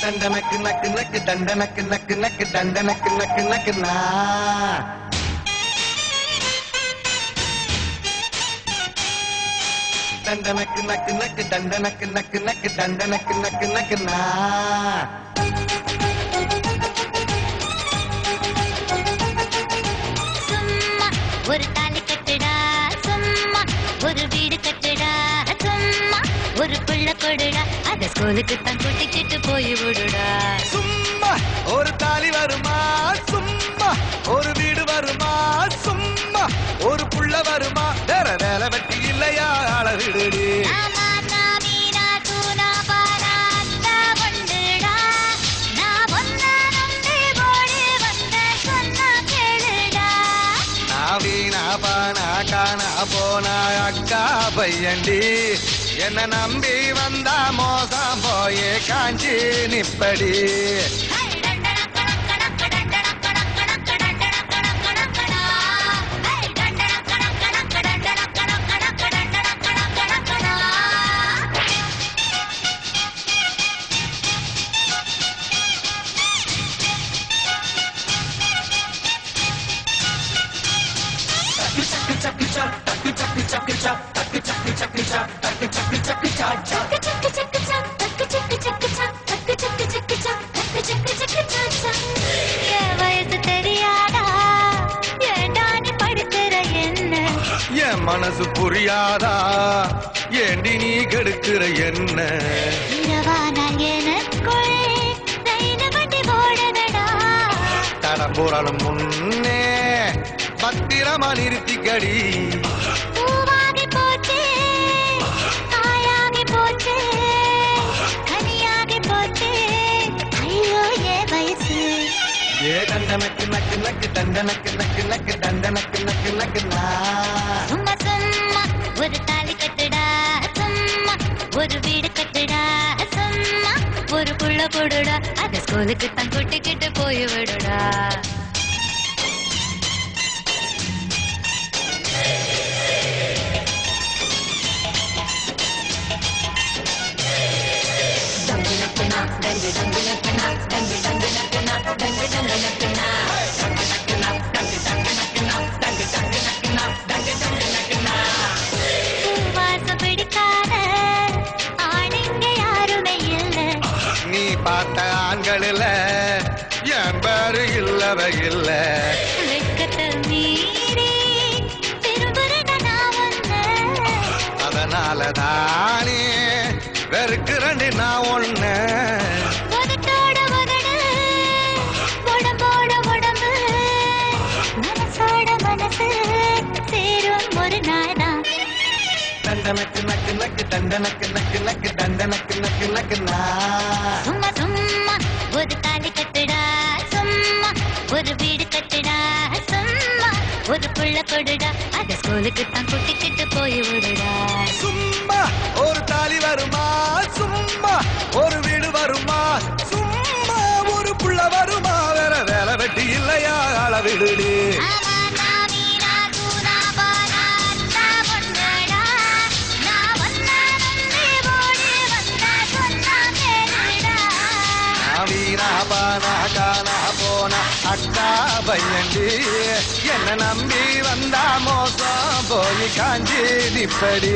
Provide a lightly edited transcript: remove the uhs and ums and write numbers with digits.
தண்டனக்கு நக்கு நக்கு தண்டனக்கு நக்கு நக்கு தண்டனக்கு நக்கு நக்கு நா தண்டனக்கு நக்கு நக்கு தண்டனக்கு நக்கு நக்கு தண்டனக்கு நக்கு நக்கு நா சும்மா ஒரு தாலி கட்டுடா சும்மா ஒரு வீடு கட்டுடா சும்மா ஒரு புள்ள கொடுடா அத ஸ்கூலுக்கு தான் கூட்டிக்கிட்டு போய் விடுடா சும்மா ஒரு தாலி வருமா சும்மா ஒரு வீடு வருமா சும்மா ஒரு புள்ள வருமா வேற வேலை வெட்டி இல்லையா அளவிடுடி போனா அக்கா பையண்டி என்ன நம்பி வந்தா மோசம் போயே காஞ்சி நிப்படி வயசு தெரியாதா ஏண்டா நீ படுக்கிற என்ன என் மனசு புரியாதா ஏண்டி நீ கெடுக்கிற என்ன இரவானால் எனக்குள் ரயில் வண்டி ஓடுதடா தடம் போறாலும் முன்னே பத்திரமா நிறுத்திக்கடி பூவாகி போச்சு காயாகி போச்சு கனியாகி போச்சு ஐயோ ஏ வயசு ஏ தண்டனக்கு நக்கு நக்கு தண்டனக்கு நக்கு நக்கு தண்டனக்கு நக்கு நக்கு நா சும்மா சும்மா ஒரு தாலி கட்டுடா சும்மா ஒரு வீடு கட்டுடா சும்மா ஒரு புள்ள கொடுடா அத ஸ்கூலுக்கு தான் கூட்டிக்கிட்டு போய் விடுடா வாசம் பிடிக்காத ஆணிங்க யாருமே இல்ல நீ பார்த்த ஆண்களில் என் பேரு இல்லவ இல்ல வெட்கத்தை மீறி திரும்புறேன் நான் ஒண்ணு அதனால தானே வெறுக்கிறண்டி நான் ஒண்ணு உதட்டோட உதடு உடம்போட உடம்பு மனசோட மனசு சேரும் ஒரு நாடா தண்டனக்கு நக்கு நக்கு தண்டனக்கு நக்கு நக்கு தண்டனக்கு நக்கு நக்கு நா சும்மா சும்மா ஒரு தாலி கட்டுடா சும்மா ஒரு வீடு கட்டுடா சும்மா ஒரு புள்ள கொடுடா அத ஸ்கூலுக்கு தான் கூட்டிக்கிட்டு போய் விடுடா சும்மா ஒரு தாலி வருமா சும்மா ஒரு வீடு வருமா சும்மா ஒரு புள்ள வருமா வேற வேலை வெட்டி இல்லையா அளவிடுடி போன அக்கா பையண்டி என்ன நம்பி வந்தா மோசம் போய் காஞ்சி நிப்படி